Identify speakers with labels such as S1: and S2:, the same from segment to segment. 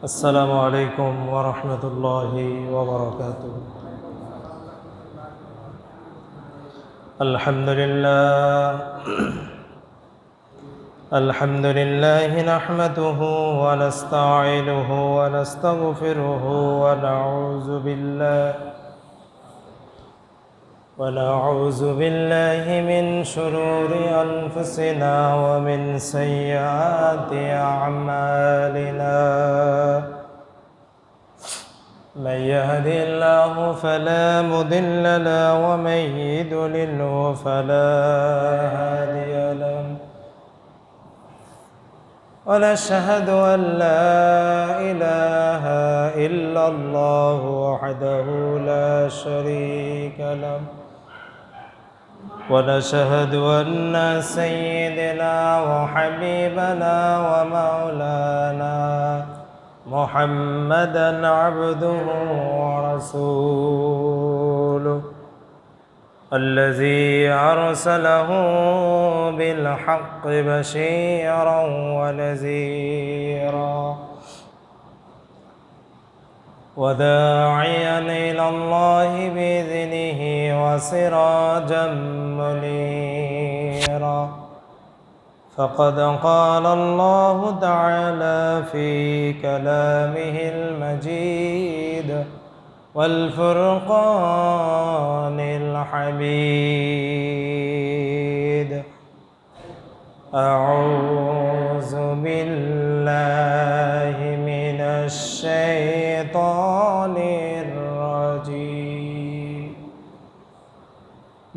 S1: السلام عليكم ورحمة الله وبركاته. الحمد لله نحمده ونستعينه ونستغفره ونعوذ بالله من شرور أنفسنا ومن سيئات أعمالنا. من يهده الله فلا مضل له ومن يضلله فلا هادي له. ونشهد أن لا إله إلا الله وحده لا شريك له. ونشهد أن سيدنا وحبيبنا ومولانا محمدا عبده ورسوله الذي أرسله بالحق بشيرا ونذيرا وداعيا إلى الله بإذنه وسراجا منيرا. فقد قال الله تعالى في كلامه المجيد والفرقان الحميد: أعوذ بالله من الشيطان الرجيم.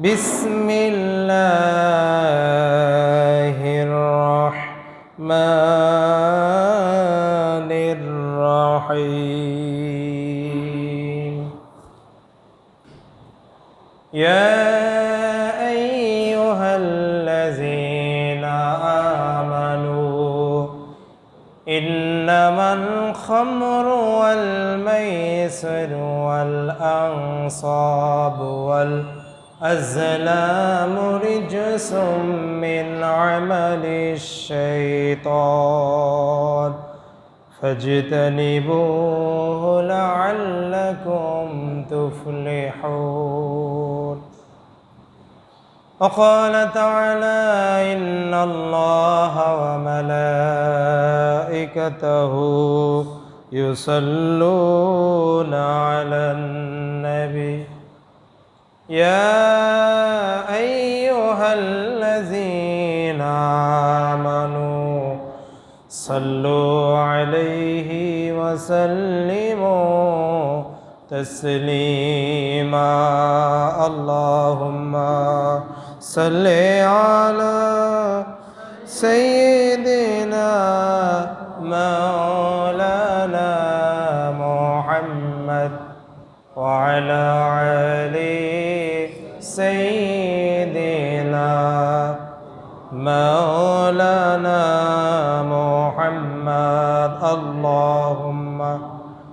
S1: بسم الله الرحمن الرحيم. يا أيها الذين آمنوا إنما الخمر والميسر والأنصاب والأزلام رجس من عمل الشيطان فاجتنبوه لعلكم تفلحون. وقال تعالى: إن الله وملائكته يصلون على النبي يا أيها الذين آمنوا صلوا عليه وسلموا تسليما. اللهم صل على سيدنا مولانا محمد وعلى آل سيدنا مولانا محمد. اللهم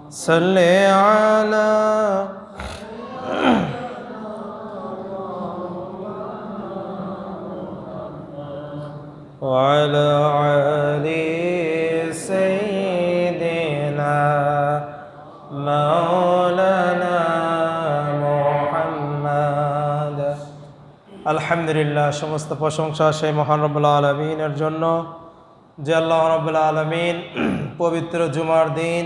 S1: صل على وعلى آل سيدنا مولانا محمد. আলহামদুলিল্লাহ, সমস্ত প্রশংসা সেই মহান রব্বুল আলামিনের জন্য যে আল্লাহ রব্বুল আলামিন পবিত্র জুমার দিন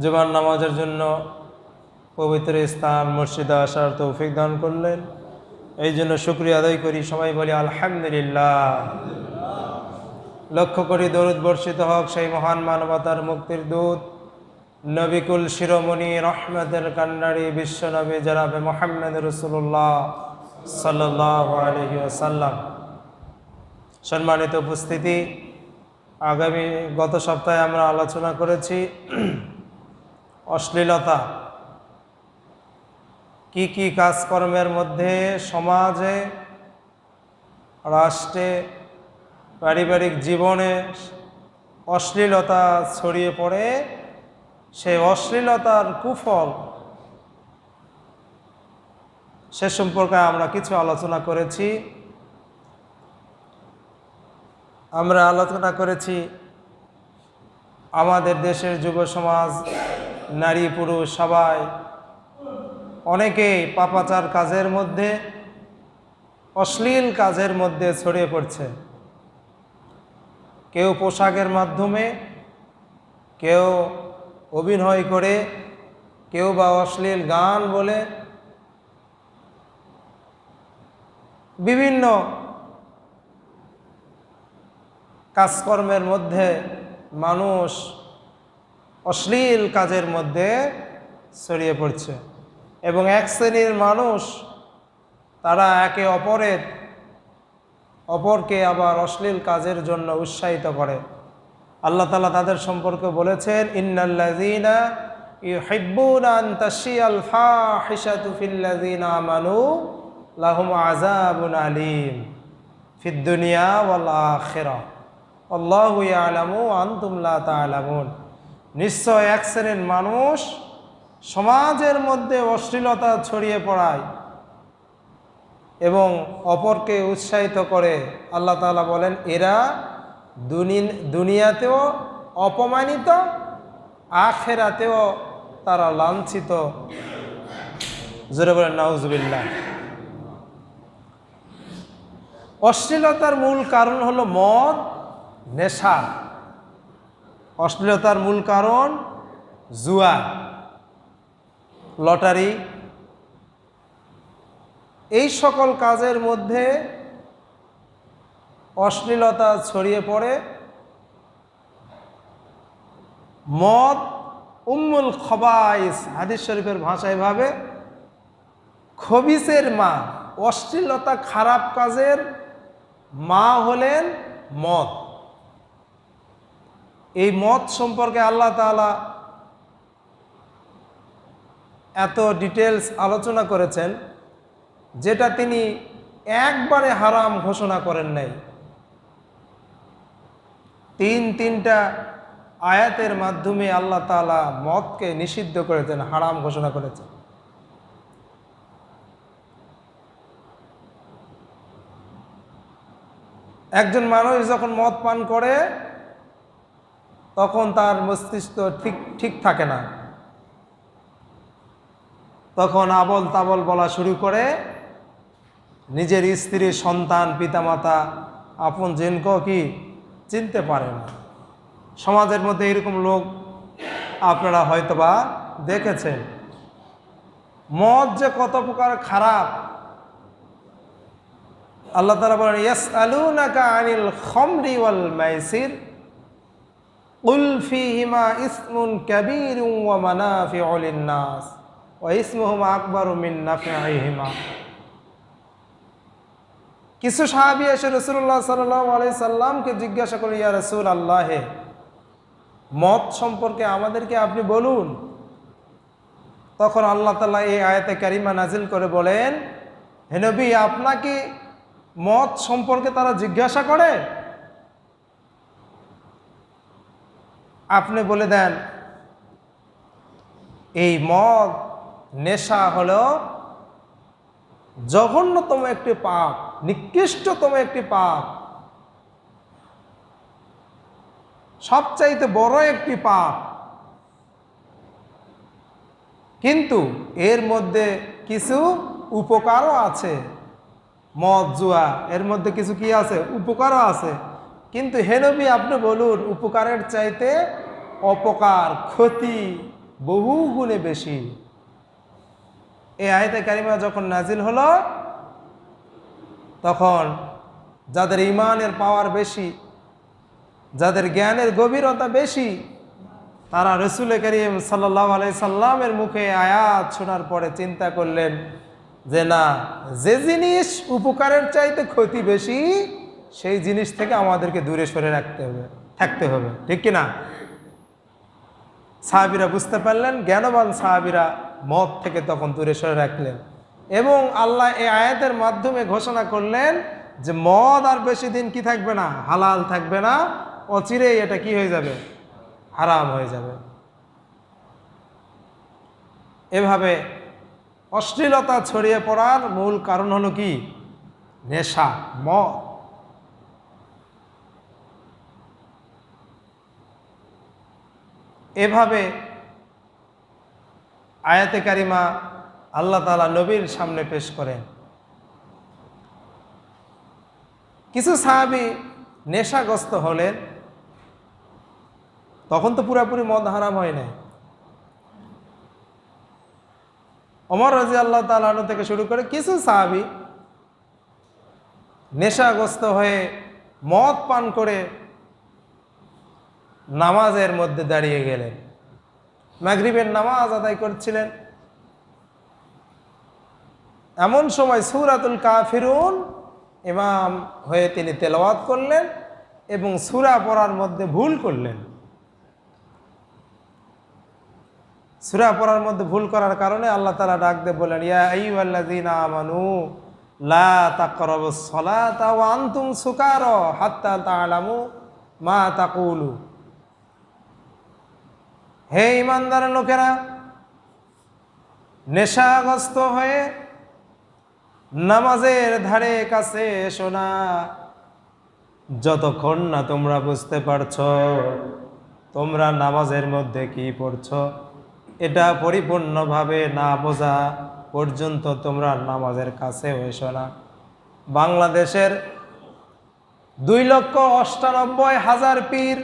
S1: জুমার নামাজের জন্য পবিত্র স্থান মসজিদে আসার তৌফিক দান করলেন। এই জন্য শুকরিয়া আদায় করি, সবাই বলি আলহামদুলিল্লাহ। লক্ষ্য করি দরুদ বর্ষিত হক সেই মহান মানবতার মুক্তির দূত নবিকুল শিরোমণি রহমতের কান্ডারি বিশ্বনবী জনাবে মুহাম্মদ রাসূলুল্লাহ সাল্লাল্লাহু আলাইহি ওয়াসাল্লাম। সম্মানিত উপস্থিতি, গত সপ্তাহে আমরা আলোচনা করেছি অশ্লীলতা কি কি কাজকর্মের মধ্যে সমাজে, রাষ্ট্রে, পারিবারিক জীবনে অশ্লীলতা ছড়িয়ে পড়ে, সেই অশ্লীলতার কুফল সে সম্পর্কে আমরা কিছু আলোচনা করেছি। আমরা আলোচনা করেছি আমাদের দেশের যুব সমাজ, নারী পুরুষ সবাই অনেকেই পাপাচার কাজের মধ্যে, অশ্লীল কাজের মধ্যে ছড়িয়ে পড়ছে। কেউ পোশাকের মাধ্যমে, কেউ অভিনয় করে, কেউ বা অশ্লীল গান বলে, বিভিন্ন কাজকর্মের মধ্যে মানুষ অশ্লীল কাজের মধ্যে ছড়িয়ে পড়ছে। এবং এক শ্রেণীর মানুষ তারা একে অপরকে আবার অশ্লীল কাজের জন্য উৎসাহিত করে। আল্লাহ তাআলা তাদের সম্পর্কে বলেছেন, ইন্নাল্লাযীনা ইউহিব্বুনা আন তাশিয়াল ফাহিশাতু ফিল্লাযীনা আমানু লাহুম আযাবুন আলীম ফিদ দুনিয়া ওয়াল আখিরাহ আল্লাহু ইয়ালামু ওয়া আনতুম লা তা'লামুন। নিশ্চয় এক শ্রেণীর মানুষ সমাজের মধ্যে অশ্লীলতা ছড়িয়ে পড়ায় এবং অপরকে উৎসাহিত করে। আল্লাহ তাআলা বলেন, এরা দুনিয়াতেও অপমানিত, আখিরাতেও তারা লাঞ্ছিত। জোরে বলেন নাউজুবিল্লাহ। অশ্লীলতার মূল কারণ হলো মদ, নেশা। অশ্লীলতার মূল কারণ জুয়া, লটারি। এই সকল কাজের মধ্যে অশ্লীলতা ছড়িয়ে পড়ে। মদ উম্মুল খবাইস, হাদিস শরীফের ভাষায় ভাবে খবিসের মা। অশ্লীলতা, খারাপ কাজের মা হলেন মদ। এই মদ সম্পর্কে আল্লাহ তাআলা এত ডিটেলস আলোচনা করেছেন, যেটা তিনি একবারে হারাম ঘোষণা করেন নাই। তিনটা আয়াতের মাধ্যমে আল্লাহ তাআলা মদকে নিষিদ্ধ করেছেন, হারাম ঘোষণা করেছেন। একজন মানুষ যখন মদ পান করে তখন তার মস্তিষ্ক ঠিক থাকে না। তখন আবল তাবল বলা শুরু করে, নিজের স্ত্রী, সন্তান, পিতামাতা, আপন জনকেও কি চিনতে পারে না। সমাজের মধ্যে এরকম লোক আপনারা হয়তোবা দেখেছেন। মদ যে কত প্রকার খারাপ, আল্লাহ তাআলা বলেন, ইয়াসআলুনাকা আনিল খামরি ওয়াল মাইসির কুল ফীহিমা ইসমুন কাবীরুন ওয়া মানাফিউ লিন-নাস ওয়া ইসমুহুমা আকবারু মিন নাফইহিমা। কিছু সাহাবী এসে রাসূলুল্লাহ সাল্লাল্লাহু আলাইহি সাল্লামকে জিজ্ঞাসা করে, ইয়া রাসূলুল্লাহ, মদ সম্পর্কে আমাদেরকে আপনি বলুন। তখন আল্লাহ তাআলা এই আয়াতে কারিমা নাজিল করে বলেন, হে নবী, আপনাকে মদ সম্পর্কে তারা জিজ্ঞাসা করে, আপনি বলে দেন, এই মদ, নেশা হলো জঘন্যতম একটি পাপ, নিকৃষ্টতম একটি পাপ, সবচাইতে বড় একটি পাপ। কিন্তু এর মধ্যে কিছু উপকারও আছে। মদ, জুয়া, এর মধ্যে কিছু কি আছে? উপকারও আছে। কিন্তু হে নবী, আপনি বলুন, উপকারের চাইতে অপকার, ক্ষতি বহু গুণে বেশি। এই আয়াতে কারিমা যখন নাজিল হলো, তখন যাদের ঈমানের পাওয়ার বেশি, যাদের জ্ঞানের গভীরতা বেশি, তারা রাসূল করিম সাল্লাল্লাহু আলাইহি সাল্লামের মুখে আয়াত শোনার পরে চিন্তা করলেন যে না, যে জিনিস উপকারের চাইতে ক্ষতি বেশি, সেই জিনিস থেকে আমাদেরকে দূরে সরে থাকতে হবে। ঠিক কিনা? সাহাবীরা বুঝতে পারলেন, জ্ঞানবান সাহাবীরা মদ থেকে তখন দূরে সরে রাখলেন। এবং আল্লাহ এই আয়াতের মাধ্যমে ঘোষণা করলেন যে মদ আর বেশি দিন কি থাকবে না, হালাল থাকবে না, অচিরেই এটা কি হয়ে যাবে, হারাম হয়ে যাবে। এভাবে অশ্লীলতা ছড়িয়ে পড়ার মূল কারণ হলো কি? নেশা, মদ। এভাবে আয়াতে কারিমা আল্লাহ তাআলা নবীর সামনে পেশ করেন। কিছু সাহাবী নেশাগ্রস্ত হলেন, তখন তো পুরাপুরি মদ হারাম হয় নাই। ওমর রাদিয়াল্লাহু তাআলা আনহু থেকে শুরু করে কিছু সাহাবী নেশাগ্রস্ত হয়ে মদ পান করে নামাজের মধ্যে দাঁড়িয়ে গেলেন। মাগরিবের নামাজ আদায় করছিলেন, এমন সময় সূরাতুল কাফিরুন ইমাম হয়ে তিনি তেলাওয়াত করলেন এবং সূরা পড়ার মধ্যে ভুল করলেন। সূরা পড়ার মধ্যে ভুল করার কারণে আল্লাহ তাআলা ডাক দিয়ে বলেন, ইয়া আইয়ুহাল্লাযীনা আমানু লা তাকরাবুস সালাতা ওয়া আনতুম সুকারা হাত্তা তা'লামু মা তাকুলু। হে ঈমানদার লোকেরা, নেশাগ্রস্ত হয়ে নামাজের ধারে কাছে এসো না যতক্ষণ না তোমরা বুঝতে পারছো তোমরা নামাজের মধ্যে কি পড়ছো। এটা পরিপূর্ণভাবে না বোঝা পর্যন্ত তোমরা নামাজের কাছে এসো না। বাংলাদেশের 2,98,000 পীর,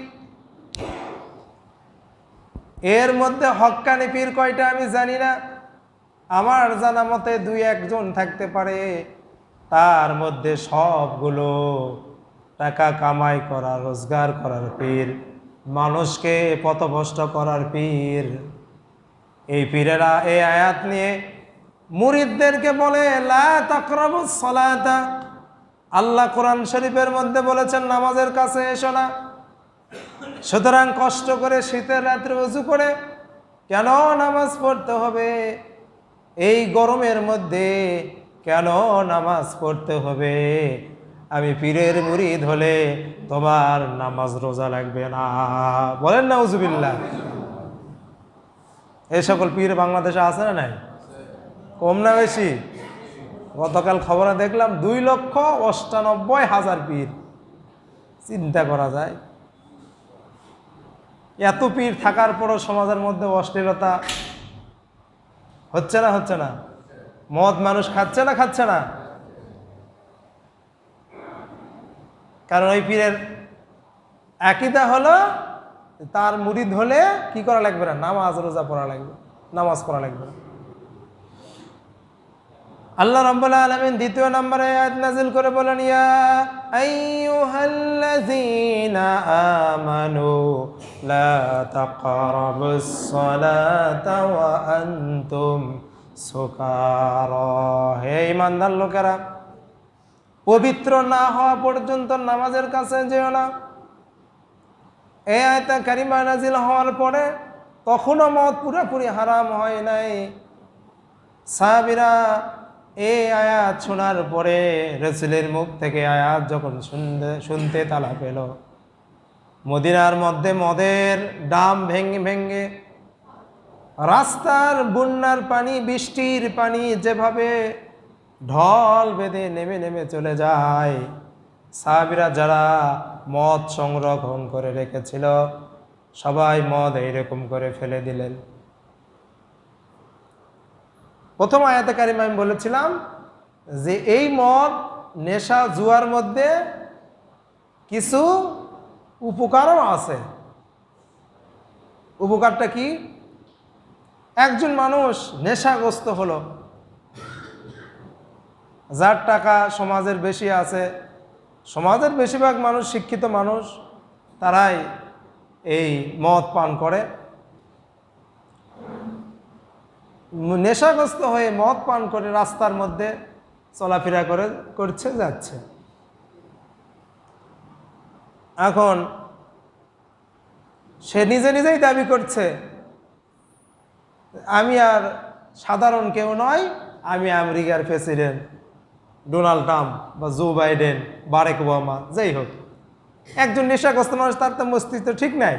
S1: এর মধ্যে হক্কানি পীর কয়টা আমি জানি না, আমার জানা মতে 2-1 জন থাকতে পারে। তার মধ্যে সবগুলো টাকা কামাই করা, রোজগার করার পীর, মানুষকে পথভ্রষ্ট করার পীর। এই পীরেরা এই আয়াত নিয়ে মুরিদদেরকে বলে লা তাকরাবুস সালাতা। আল্লাহ কোরআন শরীফের মধ্যে বলেছেন নামাজের কাছে এসো না। সুতরাং কষ্ট করে শীতের রাত্রে ওযু করে কেন নামাজ পড়তে হবে? এই গরমের মধ্যে কেন নামাজ পড়তে হবে? আমি পীরের মুরিদ হলে তোমার নামাজ রোজা লাগবে না। বলেন নাউজুবিল্লাহ। এই সকল পীর বাংলাদেশে আছে না নাই? কম না বেশি? গতকাল খবরে দেখলাম 2,98,000 পীর। চিন্তা করা যায়, এত পীর থাকার পরও সমাজের মধ্যে অশ্লীলতা হচ্ছে না? হচ্ছে না? মদ মানুষ খাচ্ছে না? খাচ্ছে না? কারণ ওই পীরের আকীদা হলো তার মুরিদ হলে কি করা লাগবে না? নামাজ রোজা পড়া লাগবে, নামাজ পড়া লাগবে। আল্লাহ রাব্বুল আলামিন দ্বিতীয় নম্বরে আয়াত নাযিল করে বলেন, ইয়া আইয়ুহাল্লাযীনা আমানু লা তাকরাবুস সালাতা ওয়া আনতুম সুকারা। হে ঈমানদার লোকেরা, পবিত্র না হওয়া পর্যন্ত নামাজের কাছে যেও না। এই আয়াত কারিমা নাযিল হওয়ার পরে তখনও মদ পুরোপুরি হারাম হয় নাই। সাহাবীরা এই আয়াত শোনার পরে রাসূলের মুখ থেকে আয়াত যখন শুনতে তালা পেল, মদিনার মধ্যে মদের ডাম ভেঙে ভেঙে রাস্তার বন্যার পানি, বৃষ্টির পানি যেভাবে ঢল বেঁধে নেমে নেমে চলে যায়, সাহাবীরা যারা মদ সংরক্ষণ করে রেখেছিল সবাই মদ এইরকম করে ফেলে দিলেন। প্রথম আয়াতে কারিমা আমি বলেছিলাম যে এই মদ নেশা জুয়ার মধ্যে কিছু উপকারও আছে। উপকারটা কি? একজন মানুষ নেশাগ্রস্ত হলো, যার টাকা সমাজের বেশি আছে, সমাজের বেশিরভাগ মানুষ শিক্ষিত মানুষ, তারাই এই মদ পান করে। নেশাগ্রস্ত হয়ে মদ পান করে রাস্তার মধ্যে চলাফেরা করছে যাচ্ছে। এখন সে নিজে নিজেই দাবি করছে আমি আর সাধারণ কেউ নয়, আমি আমেরিকার প্রেসিডেন্ট ডোনাল্ড ট্রাম্প বা জো বাইডেন, বারাক ওবামা, যাই হোক। একজন নেশাগ্রস্ত মানুষ, তার তো মস্তিষ্ক ঠিক নাই,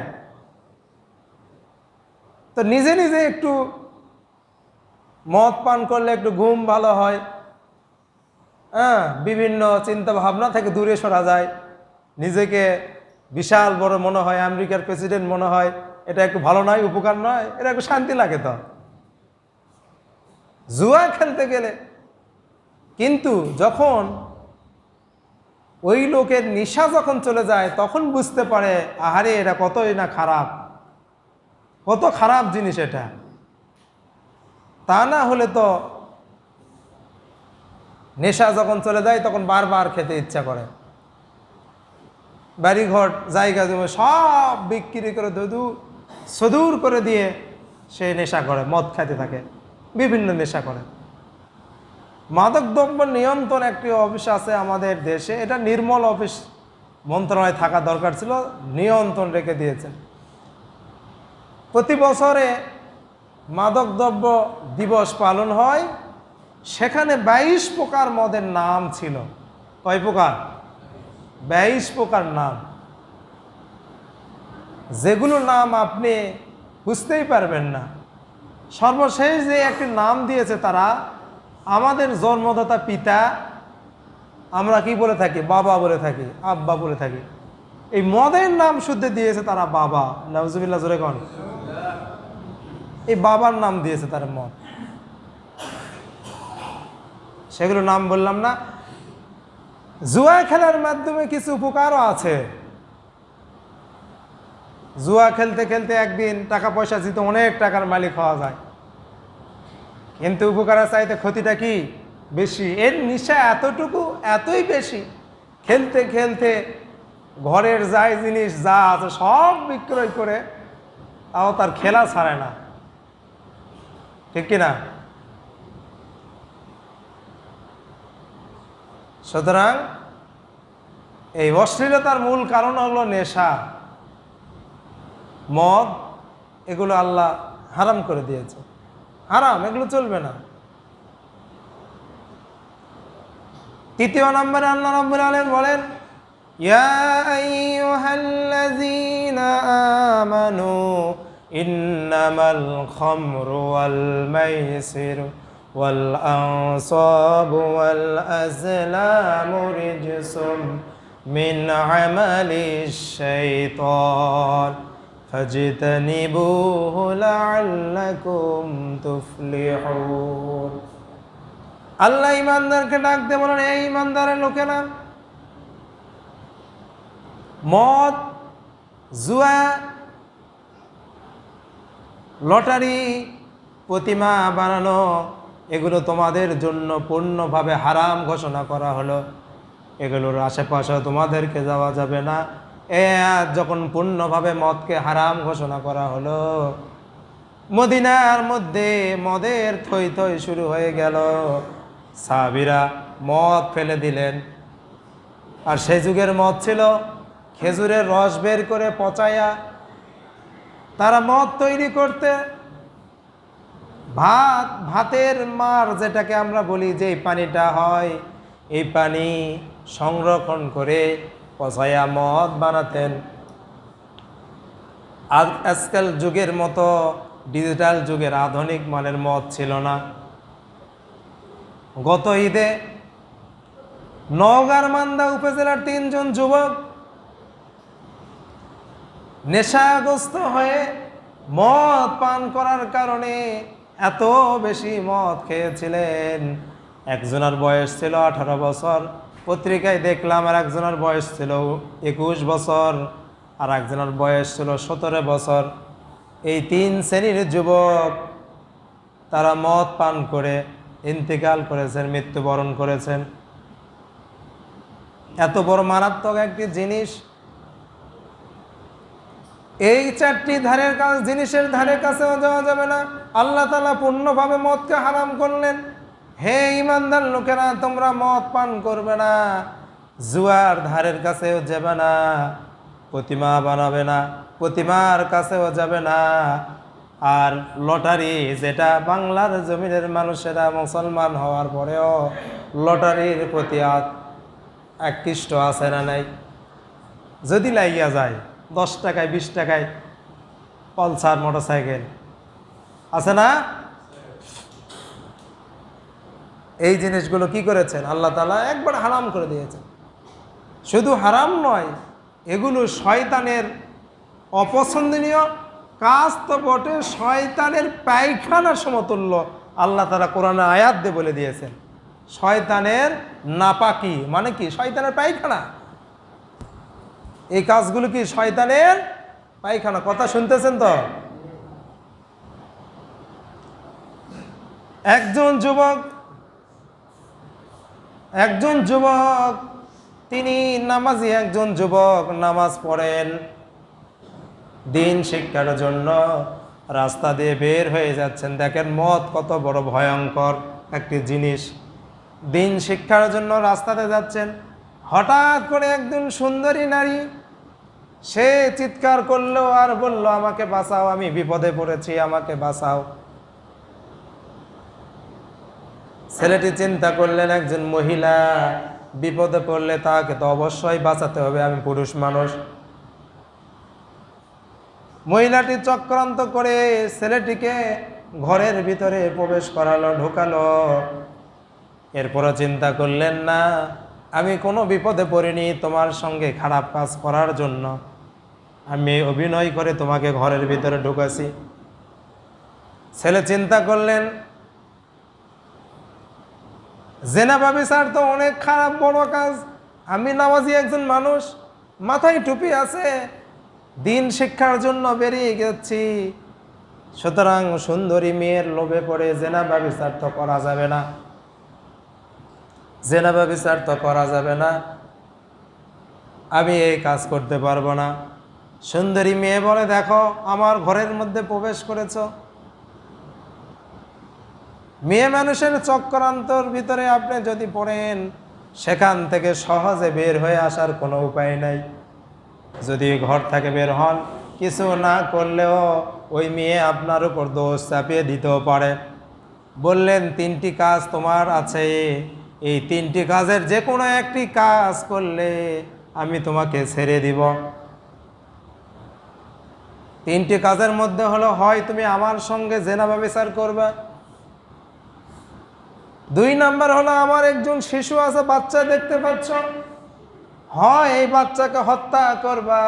S1: তো নিজে নিজে একটু মদ পান করলে একটু ঘুম ভালো হয়, বিভিন্ন চিন্তা ভাবনা থেকে দূরে সরা যায়, নিজেকে বিশাল বড় মনে হয়, আমেরিকার প্রেসিডেন্ট মনে হয়, এটা একটু ভালো নয়, উপকার নয়, এটা একটু শান্তি লাগে তো জুয়া খেলতে গেলে। কিন্তু যখন ওই লোকের নেশা যখন চলে যায় তখন বুঝতে পারে আহারে এটা কতই না খারাপ, কত খারাপ জিনিস এটা। তা না হলে তো নেশা যখন চলে যায় তখন বারবার খেতে ইচ্ছা করে, বাড়িঘর জায়গা জমি সব বিক্রি করে সদূর করে দিয়ে সে নেশা করে, মদ খাইতে থাকে, বিভিন্ন নেশা করে। মাদক দ্রব্য নিয়ন্ত্রণ একটি অফিস আছে আমাদের দেশে, এটা নির্মল অফিস, মন্ত্রণালয় থাকা দরকার ছিল, নিয়ন্ত্রণ রেখে দিয়েছেন। প্রতি বছরে মাদক দ্রব্য দিবস পালন হয়, সেখানে 22 প্রকার মদের নাম ছিল। কয় প্রকার? 22 প্রকার নাম, যেগুলো নাম আপনি বুঝতেই পারবেন না। সর্বশেষ যে একটি নাম দিয়েছে তারা, আমাদের জন্মদাতা পিতা, আমরা কি বলে থাকি? বাবা বলে থাকি, আব্বা বলে থাকি। এই মদের নাম শুদ্ধ দিয়েছে তারা বাবা। নাউজুবিল্লাহ, জোরে কোন। এই বাবার নাম দিয়েছে তার মদ। সেগুলো নাম বললাম না। জুয়া খেলার মাধ্যমে কিছু উপকারও আছে। জুয়া খেলতে খেলতে একদিন টাকা পয়সা জিতে অনেক টাকার মালিক হওয়া যায়, কিন্তু উপকারের চাইতে ক্ষতিটা কি বেশি। এর নেশা এতই বেশি, খেলতে খেলতে ঘরের যাই জিনিস যা আছে সব বিক্রয় করে, তাও তার খেলা ছাড়ে না, ঠিক কিনা? সুতরাং এই অশ্লীলতার মূল কারণ হলো নেশা, মদ, এগুলো আল্লাহ হারাম করে দিয়েছে, হারাম, এগুলো চলবে না। তৃতীয় নম্বরে আল্লাহ রাব্বুল আলামিন বলেন, ইয়া আইয়ুহাল্লাযীনা আমানু ইন্নামাল খামরু ওয়াল মাইসিরু ওয়াল আনসাবু ওয়াল আজলামু রিজসুম মিন আমালিশ শাইতান ফাজতানিবুহু লাআল্লাকুম তুফলিহুন। আল্লাহ ইমানদারকে ডাক দিয়ে বলেন, এই ইমানদারের লোকেরা, মদ, জুয়া, লটারি, প্রতিমা বানানো, এগুলো তোমাদের জন্য পূর্ণভাবে হারাম ঘোষণা করা হলো। এগুলোর আশেপাশে তোমাদেরকে যাওয়া যাবে না। যখন পূর্ণভাবে মদকে হারাম ঘোষণা করা হলো, মদিনার মধ্যে মদের থই থই শুরু হয়ে গেল। সাহাবীরা মদ ফেলে দিলেন। আর সেই যুগের মদ ছিল খেজুরের রস বের করে পচাইয়া তারা মদ তৈরি করতে। ভাতের মার যেটাকে আমরা বলি, যে পানিটা হয়, এই পানি সংরক্ষণ করে পচাইয়া মদ বানাতেন। আজকাল যুগের মতো ডিজিটাল যুগের আধুনিক মানের মদ ছিল না। গত ঈদে নওগাঁর মান্দা উপজেলার 3 জন যুবক নেশাগ্রস্ত হয়ে মদ পান করার কারণে এত বেশি মদ খেয়েছিলেন। একজনের বয়স ছিল 18 বছর, পত্রিকায় দেখলাম, আর একজনের বয়স ছিল 21 বছর, আর একজনের বয়স ছিল 17 বছর। এই 3 শ্রেণীর যুবক তারা মদ পান করে ইন্তেকাল করেছেন, মৃত্যুবরণ করেছেন। এত বড় মারাত্মক একটি জিনিস, এই 4টি জিনিসের ধারে কাছেও যাওয়া যাবে না। আল্লাহ তাআলা পূর্ণভাবে মদকে হারাম করলেন। হে ঈমানদার লোকেরা, তোমরা মদ পান করবে না, জুয়ার ধারের কাছেও যাবে না, প্রতিমা বানাবে না, প্রতিমার কাছেও যাবে না। আর লটারি, যেটা বাংলার জমিনের মানুষেরা মুসলমান হওয়ার পরেও লটারির প্রতি আকৃষ্ট আছে না নাই? যদি লাগিয়া যায় 10 টাকায় 20 টাকায় পালসার মোটরসাইকেল আছে না? এই জিনিসগুলো কি করেছেন আল্লাহ তাআলা? একবার হারাম করে দিয়েছেন। শুধু হারাম নয়, এগুলো শয়তানের অপছন্দনীয় কাজ তো বটে, শয়তানের পায়খানার সমতুল্য। আল্লাহ তাআলা কোরআনে আয়াত দিয়ে বলে দিয়েছেন শয়তানের নাপাকি মানে কি? শয়তানের পায়খানা। এই কাজগুলো কি শয়তানের পায়খানা। কথা শুনতেছেন তো? একজন যুবক তিনি নামাজি, একজন যুবক নামাজ পড়েন, দিন শিক্ষার জন্য রাস্তা দিয়ে বের হয়ে যাচ্ছেন। দেখেন মদ কত বড় ভয়ঙ্কর একটি জিনিস। দিন শিক্ষার জন্য রাস্তাতে যাচ্ছেন, হঠাৎ করে একজন সুন্দরী নারী সে চিৎকার করলো আর বলল, আমাকে বাঁচাও, আমি বিপদে পড়েছি, আমাকে বাঁচাও। ছেলেটি চিন্তা করলেন, একজন মহিলা বিপদে পড়লে তাকে তো অবশ্যই বাঁচাতে হবে, আমি পুরুষ মানুষ। মহিলাটি চক্রান্ত করে ছেলেটিকে ঘরের ভিতরে প্রবেশ করালো, ঢোকালো। এরপরও চিন্তা করলেন না, আমি কোনো বিপদে পড়িনি তোমার সঙ্গে খারাপ কাজ করার জন্য, আমি অভিনয় করে তোমাকে ঘরের ভিতরে ঢুকাছি। ছেলে চিন্তা করলেন, জেনা ব্যভিচার তো অনেক খারাপ বড় কাজ, আমি নামাজি একজন মানুষ, মাথায় টুপি আছে, দিন শিক্ষার জন্য বেরিয়ে গেছি, সুতরাং সুন্দরী মেয়ের লোভে পড়ে জেনা ব্যভিচার তো করা যাবে না, জেনা ব্যভিচার তো করা যাবে না, আমি এই কাজ করতে পারবো না। সুন্দরী মেয়ে বলে, দেখো আমার ঘরের মধ্যে প্রবেশ করেছ, মেয়ে মানুষের চক্রান্তর ভিতরে আপনি যদি পড়েন, সেখান থেকে সহজে বের হয়ে আসার কোনো উপায় নাই। যদি ঘর থেকে বের হন, কিছু না করলেও ওই মেয়ে আপনার উপর দোষ চাপিয়ে দিতেও পারে। বললেন, তিনটি কাজ তোমার আছে, এই তিনটি কাজের যে কোনো একটি কাজ করলে আমি তোমাকে ছেড়ে দিব। তিনটি কাজের মধ্যে হলো, হয় তুমি আমার সঙ্গে জেনা ব্যভিচার করবে, 2 নাম্বার হলো আমার একজন শিশু আছে, বাচ্চা দেখতে পাচ্ছ, হয় এই বাচ্চাকে হত্যা করবা,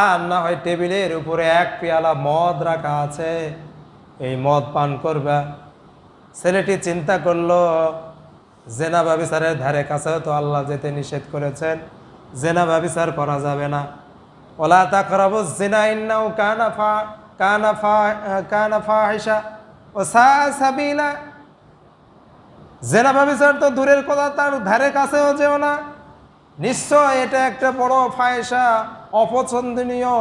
S1: আর না হয় টেবিলের উপরে 1 পেয়ালা মদ রাখা আছে, এই মদ পান করবা। ছেলেটি চিন্তা করলো, জেনা ব্যভিচারের ধারে কাছেও তো আল্লাহ যেতে নিষেধ করেছেন, জেনা ব্যভিচার করা যাবে না। ওয়ালা তাকরাবুজ জিনা ইন্নাহু কানা ফাহিশা ওয়া সাআ সাবিলা। জেনা ব্যভিচার তো দূরের কথা, তার ধারে কাছেও যেও না, নিশ্চয় এটা একটা বড় ফাহিশা, অপছন্দনীয়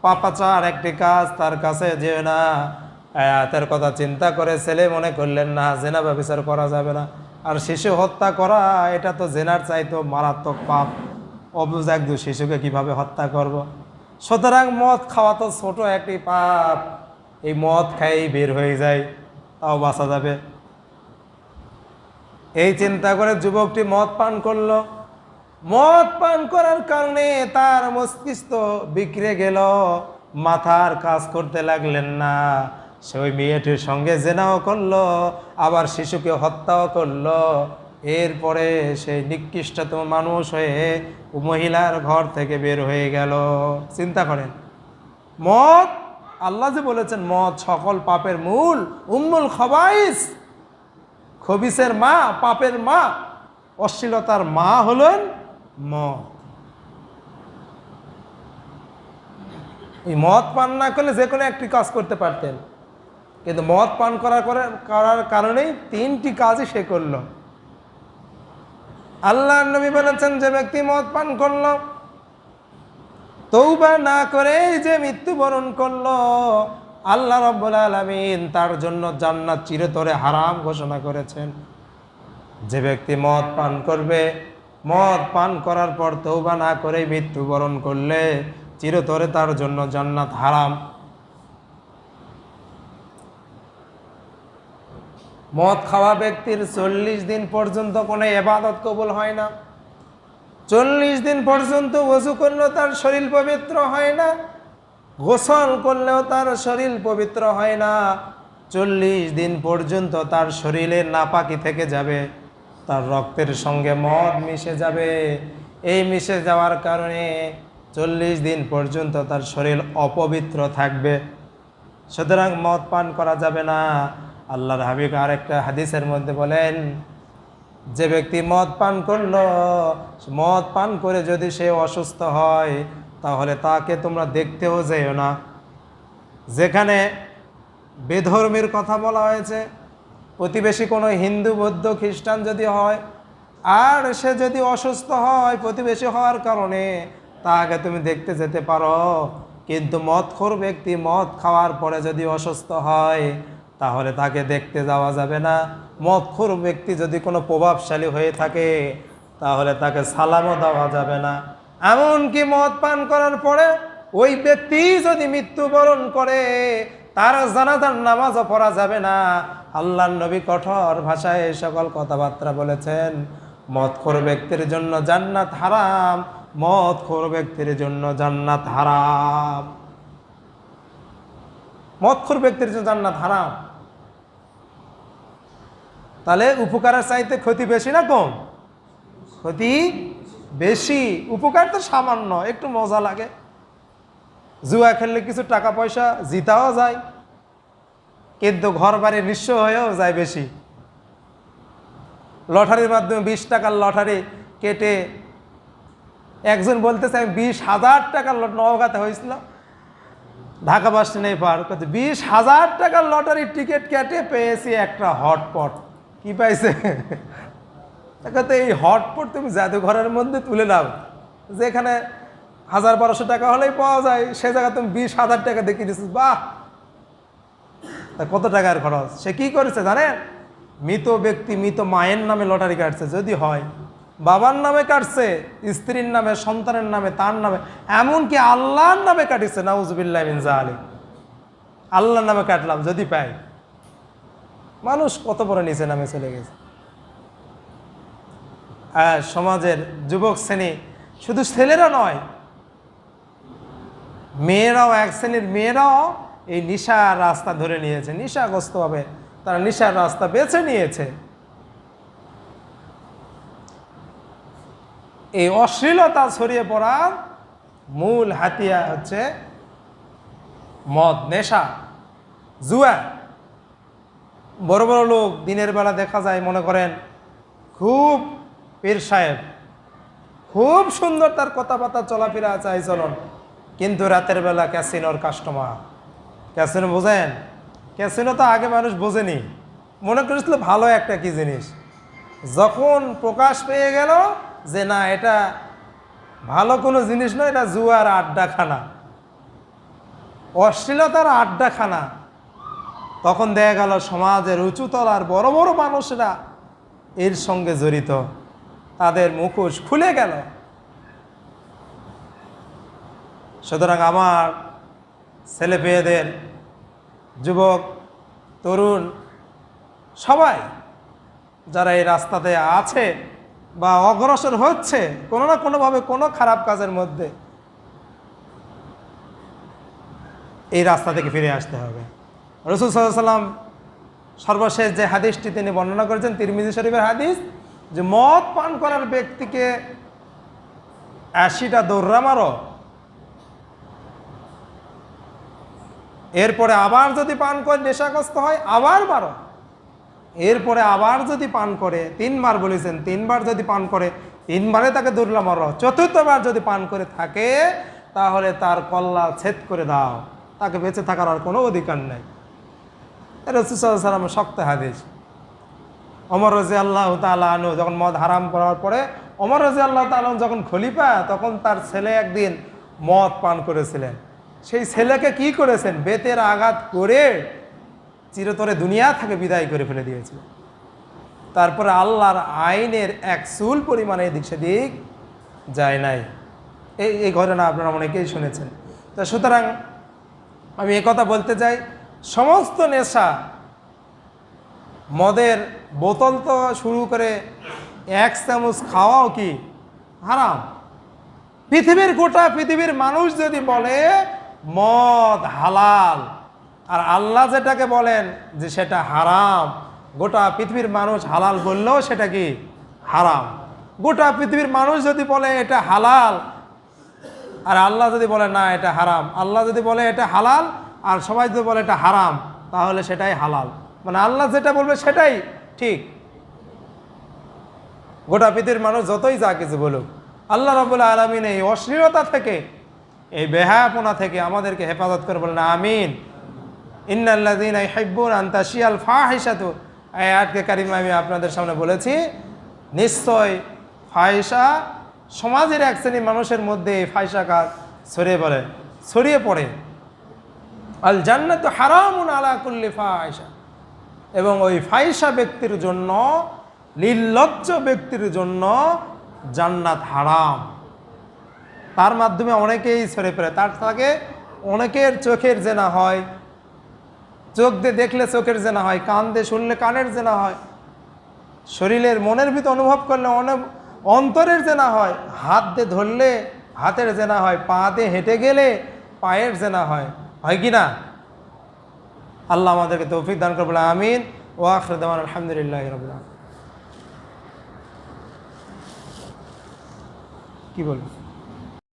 S1: পাপাচার একটি কাজ, তার কাছে যেও না। আয়াতের কথা চিন্তা করে ছেলে মনে করলেন, না জেনা ব্যভিচার করা যাবে না, আর শিশু হত্যা করা এটা তো জেনার চাইতো মারাত্মক পাপ, অবুঝ একদম শিশুকে কিভাবে হত্যা করব। সুতরাং মদ খাওয়া তো ছোট একটি পাপ, এই মদ খাই বের হয়ে যায়, তাও বাঁচা যাবে। এই চিন্তা করে যুবকটি মদ পান করলো। মদ পান করার কারণে তার মস্তিষ্ক বিগড়ে গেল, মাথার কাজ করতে লাগলেন না, সে ওই মেয়েটির সঙ্গে জেনাও করলো, আবার শিশুকে হত্যাও করলো। এরপরে সেই নিকৃষ্টতম মানুষ হয়ে মহিলার ঘর থেকে বের হয়ে গেল। চিন্তা করেন, মদ, আল্লাহ যে বলেছেন মদ সকল পাপের মূল, উম্মুল খাবাইস, খবিসের মা, পাপের মা, অশ্লীলতার মা হলেন মদ। এই মদ পান না করলে যে কোনো একটি কাজ করতে পারতেন, কিন্তু মদ পান করার কারণেই 3টি কাজই সে করল। আল্লাহর নবী বলেছেন, যে ব্যক্তি মদ পান করল, তওবা না করে যে মৃত্যুবরণ করলো, আল্লাহ রাব্বুল আলামিন তার জন্য জান্নাত চিরতরে হারাম ঘোষণা করেছেন। যে ব্যক্তি মদ পান করবে, মদ পান করার পর তওবা না করে মৃত্যুবরণ করলে চিরতরে তার জন্য জান্নাত হারাম। মদ খাওয়া ব্যক্তির 40 দিন পর্যন্ত কোনো ইবাদত কবুল হয় না, 40 দিন পর্যন্ত ওযু করলেও তার শরীর পবিত্র হয় না, গোসল করলেও তার শরীর পবিত্র হয় না, 40 দিন পর্যন্ত তার শরীরে নাপাকি থেকে যাবে, তার রক্তের সঙ্গে মদ মিশে যাবে। এই মিশে যাওয়ার কারণে 40 দিন পর্যন্ত তার শরীর অপবিত্র থাকবে। সুতরাং মদ পান করা যাবে না। আল্লাহর হাবিব আরেকটা হাদিসের মধ্যে বলেন, যে ব্যক্তি মদ পান করলো, মদ পান করে যদি সে অসুস্থ হয় তাহলে তাকে তোমরা দেখতেও যেও না। যেখানে বেধর্মীর কথা বলা হয়েছে, প্রতিবেশী কোনো হিন্দু বৌদ্ধ খ্রিস্টান যদি হয় আর সে যদি অসুস্থ হয় প্রতিবেশী হওয়ার কারণে, তাকে তুমি দেখতে যেতে পারো। কিন্তু মদখোর ব্যক্তি মদ খাওয়ার পরে যদি অসুস্থ হয় তাহলে তাকে দেখতে যাওয়া যাবে না। মদখোর ব্যক্তি যদি কোনো প্রভাবশালী হয়ে থাকে তাহলে তাকে সালামও দেওয়া যাবে না। এমনকি মদ পান করার পরে ওই ব্যক্তি যদি মৃত্যুবরণ করে তার জানাজার নামাজও পড়া যাবে না। আল্লাহর নবী কঠোর ভাষায় এই সকল কথাবার্তা বলেছেন। মদখোর ব্যক্তির জন্য জান্নাত হারাম, মদখোর ব্যক্তির জন্য জান্নাত হারাম, মদখোর ব্যক্তির জন্য জান্নাত হারাম। তাহলে উপকারের চাইতে ক্ষতি বেশি না কম? ক্ষতি বেশি, উপকার তো সামান্য, একটু মজা লাগে। জুয়া খেললে কিছু টাকা পয়সা জিতাও যায়, কিন্তু ঘর বাড়ি নিঃস্ব হয়েও যায় বেশি। লটারির মাধ্যমে 20 টাকার লটারি কেটে একজন বলতেছে আমি 20,000 টাকার নওগাঁতে হয়েছিল, ঢাকা বাস স্ট্যান্ডে পার করতে 20,000 টাকার লটারির টিকিট কেটে পেয়েছি একটা হটপট। কি পাইছে? তো এই হটপট তুমি জাদুঘরের মধ্যে তুলে নাও, যেখানে 1000-1200 টাকা হলেই পাওয়া যায়, সে জায়গায় তুমি 20,000 টাকা দেখিয়ে দিচ্ছিস। বাহ, তা কত টাকার খরচ! সে কি করেছে জানেন? মৃত ব্যক্তি মৃত মায়ের নামে লটারি কাটছে, যদি হয় বাবার নামে কাটছে, স্ত্রীর নামে, সন্তানের নামে, তার নামে, এমনকি আল্লাহর নামে কাটিছে। নাউজুবিল্লাহ মিন যালিক। আল্লাহর নামে কাটলাম যদি পাই। মানুষ কত বড় নিচে নামে চলে গেছে। আর সমাজের যুবক শ্রেণী, শুধু ছেলেরা নয়, মেয়েরাও, এক শ্রেণীর মেয়েরাও এই নিশার রাস্তা ধরে নিয়েছে, নিশাগ্রস্তভাবে তারা নিশার রাস্তা বেছে নিয়েছে। এই অশ্লীলতা ছড়িয়ে পড়ার মূল হাতিয়ার হচ্ছে মদ, নেশা, জুয়া। বড় বড় লোক দিনের বেলা দেখা যায়, মনে করেন খুব পীর সাহেব, খুব সুন্দর তার কথাবার্তা, চলাফেরা, চাই চলন, কিন্তু রাতের বেলা ক্যাসিনোর কাস্টমার। ক্যাসিনো বোঝেন? ক্যাসিনো তো আগে মানুষ বোঝেনি, মনে করেছিল ভালো একটা কি জিনিস। যখন প্রকাশ পেয়ে গেল যে না, এটা ভালো কোনো জিনিস নয়, এটা জুয়ার আড্ডাখানা, অশ্লীলতার আড্ডাখানা, তখন দেখা গেল সমাজের উঁচুতলার বড় বড় মানুষরা এর সঙ্গে জড়িত, তাদের মুখোশ খুলে গেল। সুতরাং আমার ছেলে মেয়েদের, যুবক তরুণ সবাই যারা এই রাস্তাতে আছে বা অগ্রসর হচ্ছে কোনো না কোনোভাবে কোনো খারাপ কাজের মধ্যে, এই রাস্তা থেকে ফিরে আসতে হবে। রাসূল সাল্লাল্লাহু আলাইহি ওয়াসাল্লাম সর্বশেষ যে হাদিসটি তিনি বর্ণনা করেছেন, তিরমিজি শরীফের হাদিস, যে মদ পান করার ব্যক্তিকে 80টা দৌড়া মারো, এরপরে আবার যদি পান করে নেশাগ্রস্ত হয় আবার মারো, এরপরে আবার যদি পান করে, 3বার বলেছেন, 3বার যদি পান করে 3বারে তাকে দৌড়া মারো, 4র্থবার যদি পান করে থাকে তাহলে তার কল্লা ছেদ করে দাও, তাকে বেঁচে থাকার আর কোনো অধিকার নেই। রাসূল সাল্লাল্লাহু আলাইহি ওয়াসাল্লামের শক্ত হাদিস। ওমর রাদিয়াল্লাহু তাআলা আনহু যখন মদ হারাম করার পরে, ওমর রাদিয়াল্লাহু তাআলা যখন খলিফা, তখন তার ছেলে একদিন মদ পান করেছিলেন। সেই ছেলেকে কি করেছেন? বেতের আঘাত করে চিরতরে দুনিয়া থেকে বিদায় করে ফেলে দিয়েছিল। তারপরে আল্লাহর আইনের এক চুল পরিমাণে এদিক সেদিক যায় নাই। এই ঘটনা আপনারা অনেকেই শুনেছেন। তো সুতরাং আমি কথা বলতে চাই, সমস্ত নেশা, মদের বোতল তো শুরু করে 1 চামচ খাওয়াও কি হারাম। গোটা পৃথিবীর মানুষ যদি বলে মদ হালাল, আর আল্লাহ যেটাকে বলেন যে সেটা হারাম, গোটা পৃথিবীর মানুষ হালাল বললেও সেটা কি হারাম। গোটা পৃথিবীর মানুষ যদি বলে এটা হালাল, আর আল্লাহ যদি বলে না এটা হারাম, আল্লাহ যদি বলে এটা হালাল, আর সবাই যদি বলে এটা হারাম, তাহলে সেটাই হালাল। মানে আল্লাহ যেটা বলবে সেটাই ঠিক। গোটা পৃথিবীর মানুষ যতই যা কিছু বলুক, আল্লাহ রাব্বুল আলামিন এই অশ্লীলতা থেকে, এই বেহায়াপনা থেকে আমাদেরকে হেফাজত করে বলেন আমিন। ইন্নাল্লাযীনা ইউহিব্বুনা আন তাশিয়াল ফাহিশাতু, এই আয়াতকে কারিমা আমি আপনাদের সামনে বলেছি। নিশ্চয় ফাহিশা, সমাজের এক শ্রেণীর মানুষের মধ্যে এই ফাহিশা কাজ ছড়িয়ে পড়ে। আল জান্নাতু হারামুন আলা কুল্লি ফাহিশা, এবং ওই ফাহিশা ব্যক্তির জন্য, নির্লজ্জ ব্যক্তির জন্য জান্নাত হারাম। তার মাধ্যমে অনেকেই ছড়ে পড়ে, তার থেকে অনেকের চোখের জেনা হয়, চোখ দিয়ে দেখলে চোখের জেনা হয়, কান দিয়ে শুনলে কানের জেনা হয়, শরীরের মনের ভিতর অনুভব করলে অন্তরের জেনা হয়, হাত দিয়ে ধরলে হাতের জেনা হয়, পা দিয়ে হেঁটে গেলে পায়ের জেনা হয় কি না? আল্লাহ আমাদেরকে তৌফিক দান করবে, আমিন। ওয়া আখিরু দাওয়ানা আলহামদুলিল্লাহি রাব্বিল আলামিন। কি বলবো?